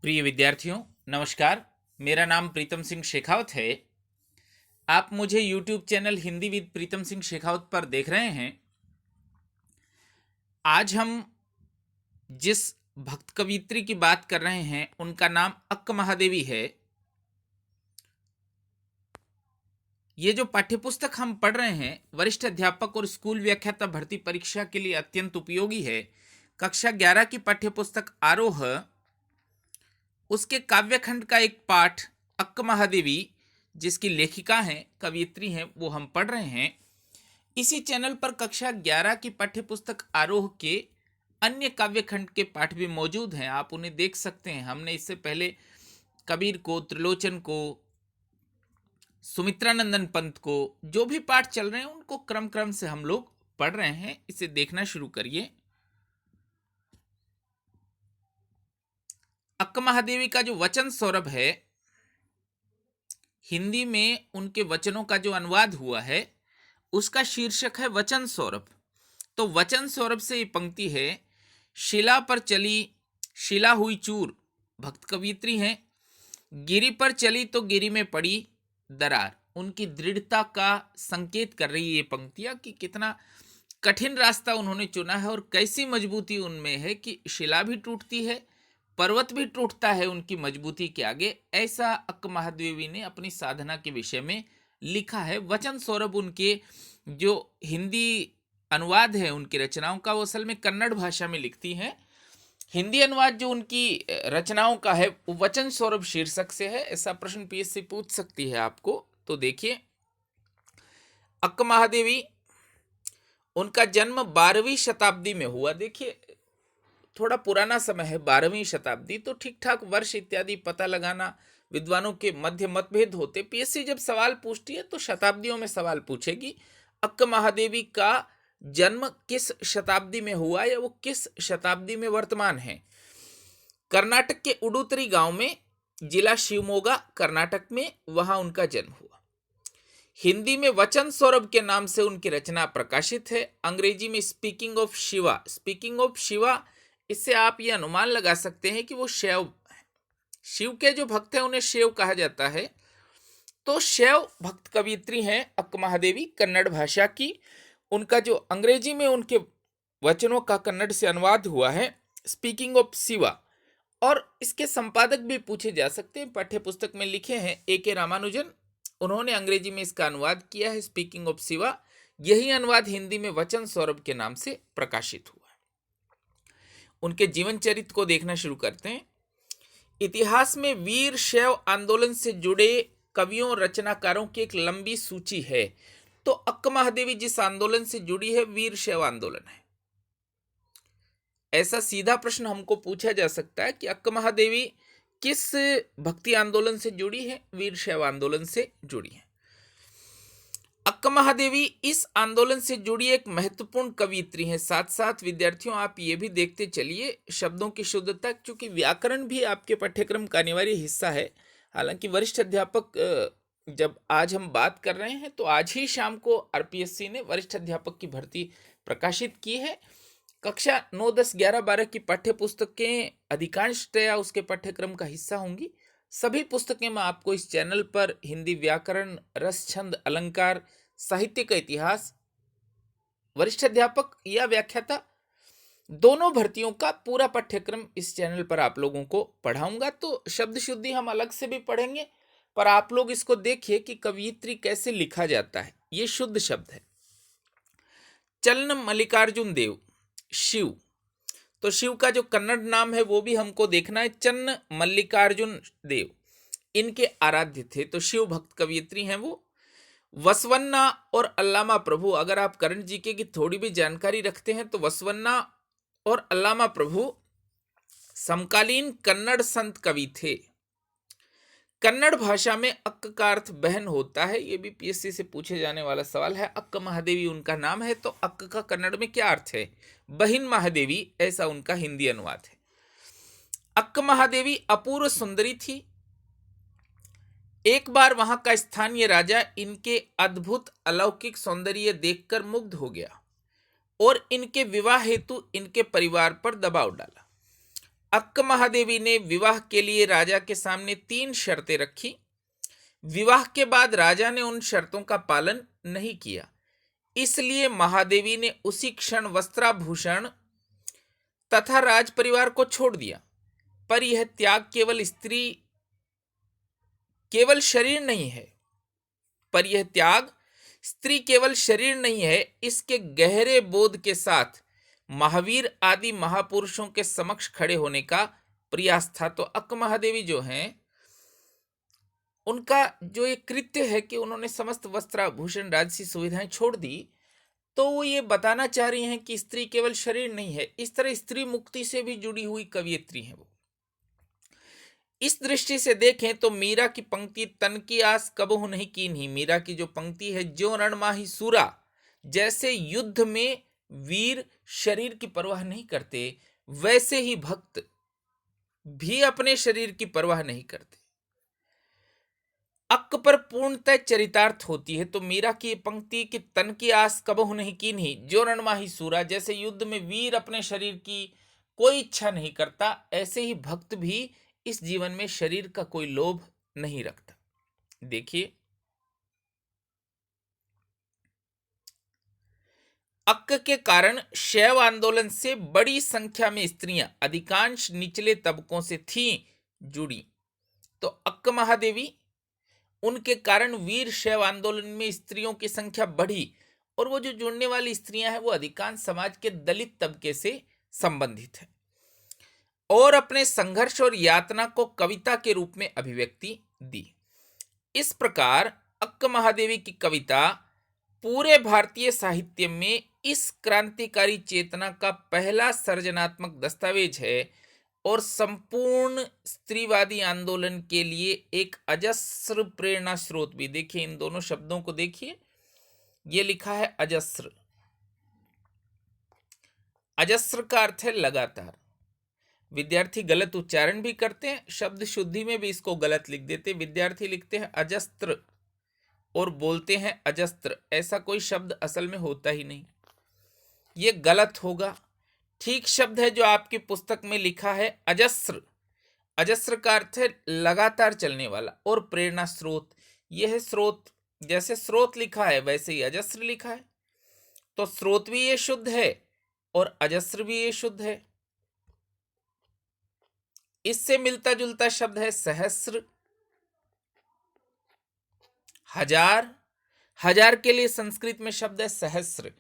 प्रिय विद्यार्थियों, नमस्कार। मेरा नाम प्रीतम सिंह शेखावत है। आप मुझे YouTube channel Hindi with Pritam Singh Shekhawat पर देख रहे हैं। आज हम जिस भक्त कवियत्री की बात कर रहे हैं उनका नाम अक्क महादेवी है। ये जो पाठ्यपुस्तक हम पढ़ रहे हैं वरिष्ठ अध्यापक और स्कूल व्याख्याता भर्ती परीक्षा के लिए अत्यंत उपयोगी है। कक्षा 11 की पाठ्यपुस्तक आरोह, उसके काव्यखंड का एक पाठ अक्क महादेवी, जिसकी लेखिका हैं, कवियत्री हैं, वो हम पढ़ रहे हैं। इसी चैनल पर कक्षा 11 की पाठ्यपुस्तक आरोह के अन्य काव्यखंड के पाठ भी मौजूद हैं, आप उन्हें देख सकते हैं। हमने इससे पहले कबीर को, त्रिलोचन को, सुमित्रानंदन पंत को, जो भी पाठ चल रहे हैं उनको क्रम क्रम से हम लोग पढ़ रहे हैं। इसे देखना शुरू करिए। अक्क महादेवी का जो वचन सौरभ है, हिंदी में उनके वचनों का जो अनुवाद हुआ है उसका शीर्षक है वचन सौरभ। तो वचन सौरभ से ये पंक्ति है, शिला पर चली शिला हुई चूर, भक्त कवियत्री हैं। गिरी पर चली तो गिरी में पड़ी दरार। उनकी दृढ़ता का संकेत कर रही है ये पंक्तियां कि कितना कठिन रास्ता उन्होंने चुना है और कैसी मजबूती उनमें है कि शिला भी टूटती है, पर्वत भी टूटता है उनकी मजबूती के आगे। ऐसा अक्क महादेवी ने अपनी साधना के विषय में लिखा है। वचन सौरभ उनके जो हिंदी अनुवाद है उनकी रचनाओं का, वो असल में कन्नड़ भाषा में लिखती हैं। हिंदी अनुवाद जो उनकी रचनाओं का है वो वचन सौरभ शीर्षक से है। ऐसा प्रश्न पीएससी पूछ सकती है आपको। तो देखिए, अक्क महादेवी, उनका जन्म 12वीं शताब्दी में हुआ। देखिए, थोड़ा पुराना समय है, 12वीं शताब्दी, तो ठीक ठाक वर्ष इत्यादि पता लगाना विद्वानों के मध्य मतभेद होते। पीएससी जब सवाल पूछती है तो शताब्दियों में सवाल पूछेगी। अक्क महादेवी का जन्म किस शताब्दी में हुआ या वो किस शताब्दी में वर्तमान है। कर्नाटक के उडुतरी गांव में, जिला शिवमोगा, कर्नाटक में, वहां उनका जन्म हुआ। हिंदी में वचन सौरभ के नाम से उनकी रचना प्रकाशित है। अंग्रेजी में speaking of Shiva. Speaking of Shiva, इससे आप ये अनुमान लगा सकते हैं कि वो शैव, शिव के जो भक्त हैं उन्हें शैव कहा जाता है। तो शैव भक्त कवियत्री हैं अक्क महादेवी, कन्नड़ भाषा की। उनका जो अंग्रेजी में उनके वचनों का कन्नड़ से अनुवाद हुआ है स्पीकिंग ऑफ शिवा, और इसके संपादक भी पूछे जा सकते हैं। पाठ्यपुस्तक में लिखे हैं A.K. रामानुजन, उन्होंने अंग्रेजी में इसका अनुवाद किया है स्पीकिंग ऑफ शिवा। यही अनुवाद हिंदी में वचन सौरभ के नाम से प्रकाशित हुआ है। उनके जीवन चरित्र को देखना शुरू करते हैं। इतिहास में वीर शैव आंदोलन से जुड़े कवियों, रचनाकारों की एक लंबी सूची है। तो अक्क महादेवी जिस आंदोलन से जुड़ी है, वीर शैव आंदोलन है। ऐसा सीधा प्रश्न हमको पूछा जा सकता है कि अक्क महादेवी किस भक्ति आंदोलन से जुड़ी है, वीर शैव आंदोलन से जुड़ी है। अक्क महादेवी इस आंदोलन से जुड़ी एक महत्वपूर्ण कवियत्री है। साथ साथ विद्यार्थियों, आप ये भी देखते चलिए शब्दों की शुद्धता, क्योंकि व्याकरण भी आपके पाठ्यक्रम का अनिवार्य हिस्सा है। हालांकि वरिष्ठ अध्यापक, जब आज हम बात कर रहे हैं तो आज ही शाम को आरपीएससी ने वरिष्ठ अध्यापक की भर्ती प्रकाशित की है। कक्षा 9, 10, 11, 12 की पाठ्यपुस्तकें अधिकांशतया उसके पाठ्यक्रम का हिस्सा होंगी। सभी पुस्तकें मैं आपको इस चैनल पर हिंदी व्याकरण, रस, छंद, अलंकार, साहित्य का इतिहास, वरिष्ठ अध्यापक या व्याख्याता, दोनों भर्तियों का पूरा पाठ्यक्रम इस चैनल पर आप लोगों को पढ़ाऊंगा। तो शब्द शुद्धि हम अलग से भी पढ़ेंगे, पर आप लोग इसको देखिए कि कवियत्री कैसे लिखा जाता है। ये शुद्ध शब्द है। चन्न मल्लिकार्जुन देव, शिव। तो शिव का जो कन्नड़ नाम है वो भी हमको देखना है, चन्न मल्लिकार्जुन देव। इनके आराध्य थे, तो शिव भक्त कवियत्री हैं वो। वसवन्ना और अल्लामा प्रभु, अगर आप करण जीके की थोड़ी भी जानकारी रखते हैं तो वसवन्ना और अल्लामा प्रभु समकालीन कन्नड़ संत कवि थे। कन्नड़ भाषा में अक्क का अर्थ बहन होता है। ये भी पीएससी से पूछे जाने वाला सवाल है। अक्क महादेवी उनका नाम है, तो अक्क का कन्नड़ में क्या अर्थ है? बहिन महादेवी, ऐसा उनका हिंदी अनुवाद है। अक्क महादेवी अपूर्व सुंदरी थी। एक बार वहां का स्थानीय राजा इनके अद्भुत अलौकिक सौंदर्य देखकर मुग्ध हो गया और इनके विवाह हेतु इनके परिवार पर दबाव डाला। अक्क महादेवी ने विवाह के लिए राजा के सामने 3 शर्तें रखी। विवाह के बाद राजा ने उन शर्तों का पालन नहीं किया, इसलिए महादेवी ने उसी क्षण वस्त्राभूषण तथा राज परिवार को छोड़ दिया। पर यह त्याग केवल शरीर नहीं है, पर यह त्याग स्त्री केवल शरीर नहीं है, इसके गहरे बोध के साथ महावीर आदि महापुरुषों के समक्ष खड़े होने का प्रयास था। तो अक्क महादेवी जो हैं, उनका जो ये कृत्य है कि उन्होंने समस्त वस्त्राभूषण राजसी सुविधाएं छोड़ दी, तो वो ये बताना चाह रही हैं कि स्त्री केवल शरीर नहीं है। इस तरह स्त्री मुक्ति से भी जुड़ी हुई कवयित्री हैं वो। इस दृष्टि से देखें तो मीरा की पंक्ति तन की आस कबहु नहीं कीन्ही, मीरा की जो पंक्ति है, ज्यों रणमाही सूरा, जैसे युद्ध में वीर शरीर की परवाह नहीं करते, वैसे ही भक्त भी अपने शरीर की परवाह नहीं करते। अक्क पर पूर्णतः चरितार्थ होती है। तो मीरा की पंक्ति कि तन की आस कबहु नहीं कीन्ही, ज्यों रणमाही सूरा, जैसे युद्ध में वीर अपने शरीर की कोई इच्छा नहीं करता, ऐसे ही भक्त भी इस जीवन में शरीर का कोई लोभ नहीं रखता। देखिए, अक्क के कारण शैव आंदोलन से बड़ी संख्या में स्त्रियां अधिकांश निचले तबकों से थीं जुड़ी। तो अक्क महादेवी, उनके कारण वीर शैव आंदोलन में स्त्रियों की संख्या बढ़ी, और वो जो जुड़ने वाली स्त्रियां हैं वो अधिकांश समाज के दलित तबके से संबंधित है, और अपने संघर्ष और यातना को कविता के रूप में अभिव्यक्ति दी। इस प्रकार अक्क महादेवी की कविता पूरे भारतीय साहित्य में इस क्रांतिकारी चेतना का पहला सर्जनात्मक दस्तावेज है, और संपूर्ण स्त्रीवादी आंदोलन के लिए एक अजस्र प्रेरणा स्रोत भी। देखिए, इन दोनों शब्दों को देखिए, ये लिखा है अजस्र। अजस्र का अर्थ है लगातार। विद्यार्थी गलत उच्चारण भी करते हैं, शब्द शुद्धि में भी इसको गलत लिख देते। विद्यार्थी लिखते हैं अजस्त्र और बोलते हैं अजस्त्र, ऐसा कोई शब्द असल में होता ही नहीं, ये गलत होगा। ठीक शब्द है जो आपकी पुस्तक में लिखा है अजस्र। अजस्र का अर्थ है लगातार चलने वाला, और प्रेरणा स्रोत, यह है स्रोत। जैसे स्रोत लिखा है वैसे ही अजस्र लिखा है, तो स्रोत भी ये शुद्ध है और अजस्र भी ये शुद्ध है। इससे मिलता जुलता शब्द है सहस्र, हजार। हजार के लिए संस्कृत में शब्द है सहस्र,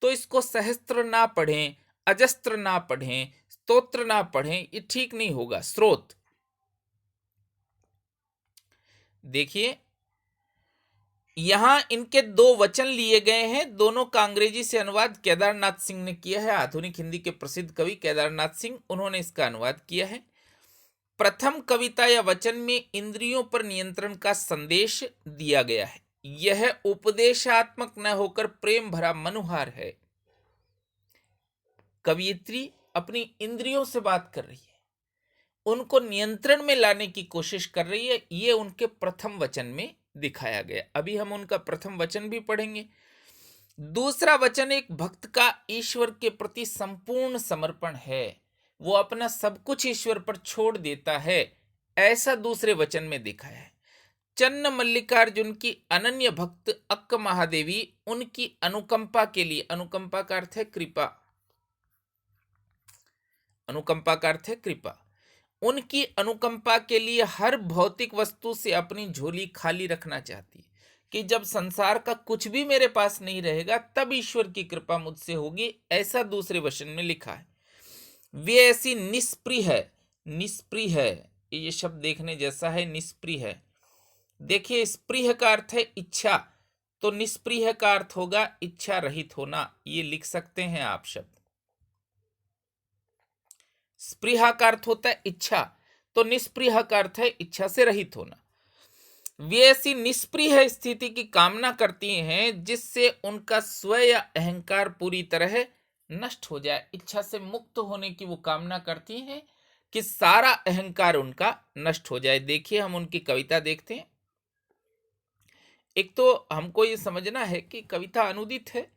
तो इसको सहस्त्र ना पढ़ें, अजस्त्र ना पढ़ें, स्तोत्र ना पढ़ें, ये ठीक नहीं होगा। स्रोत, देखिए यहां इनके 2 वचन लिए गए हैं, दोनों का अंग्रेजी से अनुवाद केदारनाथ सिंह ने किया है। आधुनिक हिंदी के प्रसिद्ध कवि केदारनाथ सिंह, उन्होंने इसका अनुवाद किया है। प्रथम कविता या वचन में इंद्रियों पर नियंत्रण का संदेश दिया गया है। यह उपदेशात्मक न होकर प्रेम भरा मनुहार है। कवियत्री अपनी इंद्रियों से बात कर रही है, उनको नियंत्रण में लाने की कोशिश कर रही है। ये उनके प्रथम वचन में दिखाया गया। अभी हम उनका प्रथम वचन भी पढ़ेंगे। दूसरा वचन एक भक्त का ईश्वर के प्रति संपूर्ण समर्पण है, वो अपना सब कुछ ईश्वर पर छोड़ देता है, ऐसा दूसरे वचन में दिखाया है। चन्न मल्लिकार्जुन की अनन्य भक्त अक्क महादेवी उनकी अनुकंपा के लिए, अनुकंपा का अर्थ है कृपा, अनुकंपा का अर्थ है कृपा, उनकी अनुकंपा के लिए हर भौतिक वस्तु से अपनी झोली खाली रखना चाहती है, कि जब संसार का कुछ भी मेरे पास नहीं रहेगा तब ईश्वर की कृपा मुझसे होगी, ऐसा दूसरे वचन में लिखा है। वे ऐसी निष्प्रिय है, निष्प्रिय है, ये शब्द देखने जैसा है, निष्प्रिय है। देखिए, स्प्रिय का अर्थ है इच्छा, तो निष्प्रिय का अर्थ होगा इच्छा रहित होना, ये लिख सकते हैं आप शब्द। स्प्रिय का अर्थ होता है इच्छा, तो निष्प्रिय का अर्थ है इच्छा से रहित होना। वे ऐसी निष्प्रिय स्थिति की कामना करती हैं जिससे उनका स्व या अहंकार पूरी तरह नष्ट हो जाए। इच्छा से मुक्त होने की वो कामना करती हैं कि सारा अहंकार उनका नष्ट हो जाए। देखिए, हम उनकी कविता देखते हैं। एक तो हमको ये समझना है कि कविता अनुदित है,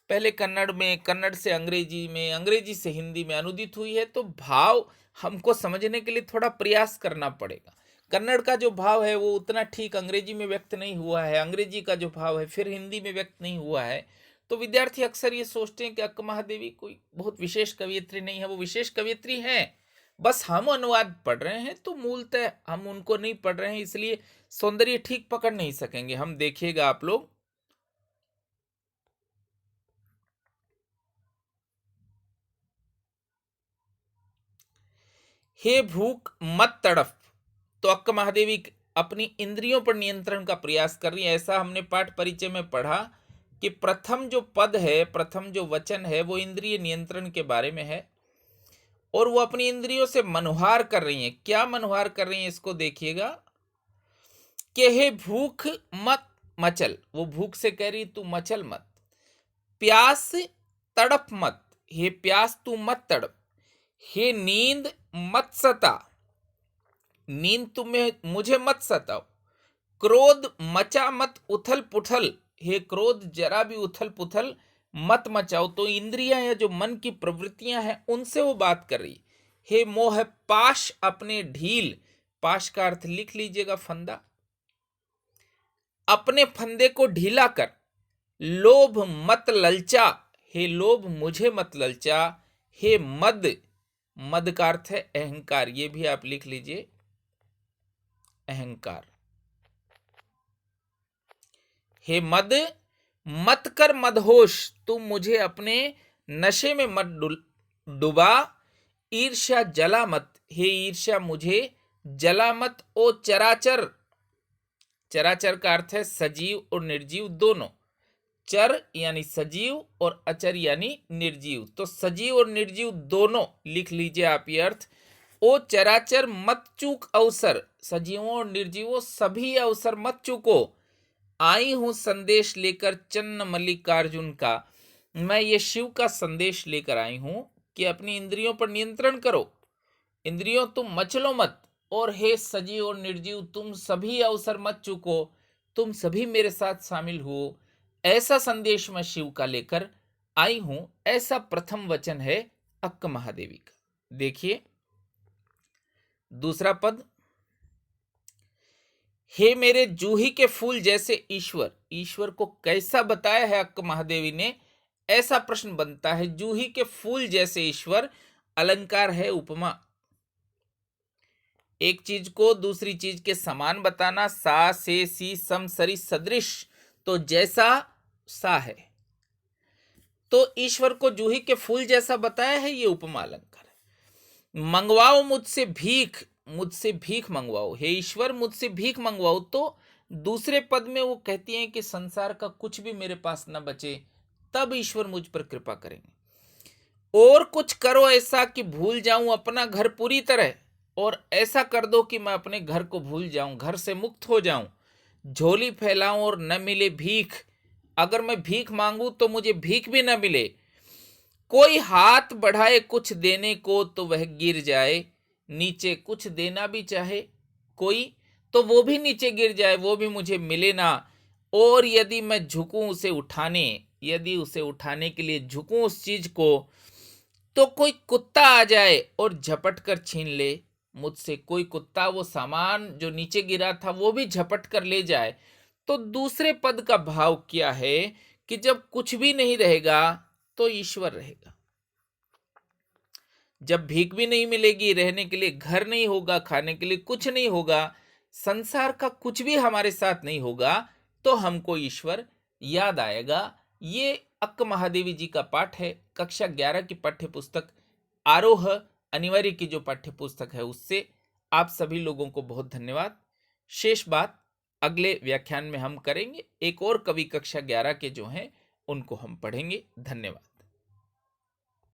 पहले कन्नड़ में, कन्नड़ से अंग्रेजी में, अंग्रेजी से हिंदी में अनुदित हुई है, तो भाव हमको समझने के लिए थोड़ा प्रयास करना पड़ेगा। कन्नड़ का जो भाव है वो उतना ठीक अंग्रेजी में व्यक्त नहीं हुआ है, अंग्रेजी का जो भाव है फिर हिंदी में व्यक्त नहीं हुआ है। तो विद्यार्थी अक्सर ये सोचते हैं कि अक्का महादेवी कोई बहुत विशेष कवियत्री नहीं है। वो विशेष कवियत्री हैं, बस हम अनुवाद पढ़ रहे हैं, तो मूलतः हम उनको नहीं पढ़ रहे हैं, इसलिए सौंदर्य ठीक पकड़ नहीं सकेंगे हम। देखिएगा आप लोग, हे भूख मत तड़फ। तो अक्का महादेवी अपनी इंद्रियों पर नियंत्रण का प्रयास कर रही है। ऐसा हमने पाठ परिचय में पढ़ा कि प्रथम जो पद है, प्रथम जो वचन है, वो इंद्रिय नियंत्रण के बारे में है, और वो अपनी इंद्रियों से मनुहार कर रही हैं। क्या मनुहार कर रही हैं, इसको देखिएगा कि हे भूख मत मचल। वो भूख से कह रही तू मचल मत। प्यास तड़प मत, हे प्यास तू मत तड़प। हे नींद मत सता, नींद तुम्हें मुझे मत सताओ। क्रोध मचा मत उथल पुथल, हे क्रोध जरा भी उथल पुथल मत मचाओ। तो इंद्रियां या जो मन की प्रवृत्तियां हैं उनसे वो बात कर रही। हे मोह पाश अपने ढील, पाश का अर्थ लिख लीजिएगा फंदा, अपने फंदे को ढीला कर। लोभ मत ललचा, हे लोभ मुझे मत ललचा। हे मद, मद का अर्थ है अहंकार, ये भी आप लिख लीजिए अहंकार। हे मद मत कर मदहोश, तुम मुझे अपने नशे में मत डुबा। ईर्ष्या जला मत, हे ईर्ष्या मुझे जला मत। ओ चराचर, चराचर का अर्थ है सजीव और निर्जीव दोनों। चर यानी सजीव और अचर यानी निर्जीव, तो सजीव और निर्जीव दोनों लिख लीजिए आप ये अर्थ। ओ चराचर मत चूक अवसर, सजीवों और निर्जीवों सभी अवसर मत चूको। आई हूं संदेश लेकर चन्न मल्लिकार्जुन का, मैं ये शिव का संदेश लेकर आई हूं कि अपनी इंद्रियों पर नियंत्रण करो, इंद्रियों तुम मचलो मत। और हे सजीव और निर्जीव तुम सभी अवसर मत चूको, तुम सभी मेरे साथ शामिल हो, ऐसा संदेश मैं शिव का लेकर आई हूं। ऐसा प्रथम वचन है अक्का महादेवी का। देखिए दूसरा पद, हे मेरे जूही के फूल जैसे ईश्वर। ईश्वर को कैसा बताया है अक्का महादेवी ने, ऐसा प्रश्न बनता है। जूही के फूल जैसे ईश्वर, अलंकार है उपमा, एक चीज को दूसरी चीज के समान बताना। सा से सी सम सरी सदृश, तो जैसा सा है, तो ईश्वर को जूही के फूल जैसा बताया है, ये उपमा अलंकार है। मंगवाओ मुझसे भीख, मुझसे भीख मंगवाओ, हे ईश्वर मुझसे भीख मंगवाओ। तो दूसरे पद में वो कहती हैं कि संसार का कुछ भी मेरे पास न बचे, तब ईश्वर मुझ पर कृपा करेंगे। और कुछ करो ऐसा कि भूल जाऊं अपना घर पूरी तरह, और ऐसा कर दो कि मैं अपने घर को भूल जाऊं, घर से मुक्त हो जाऊं। झोली फैलाऊं और न मिले भीख, अगर मैं भीख मांगू तो मुझे भीख भी न मिले। कोई हाथ बढ़ाए कुछ देने को तो वह गिर जाए नीचे, कुछ देना भी चाहे कोई तो वो भी नीचे गिर जाए, वो भी मुझे मिले ना। और यदि मैं झुकूं उसे उठाने, यदि उसे उठाने के लिए झुकूं उस चीज को, तो कोई कुत्ता आ जाए और झपट कर छीन ले मुझसे। कोई कुत्ता वो सामान जो नीचे गिरा था वो भी झपट कर ले जाए। तो दूसरे पद का भाव क्या है कि जब कुछ भी नहीं रहेगा तो ईश्वर रहेगा। जब भीख भी नहीं मिलेगी, रहने के लिए घर नहीं होगा, खाने के लिए कुछ नहीं होगा, संसार का कुछ भी हमारे साथ नहीं होगा, तो हमको ईश्वर याद आएगा। ये अक्का महादेवी जी का पाठ है, कक्षा 11 की पाठ्य पुस्तक आरोह अनिवार्य की जो पाठ्य पुस्तक है उससे। आप सभी लोगों को बहुत धन्यवाद। शेष बात अगले व्याख्यान में हम करेंगे। एक और कवि कक्षा 11 के जो हैं उनको हम पढ़ेंगे। धन्यवाद।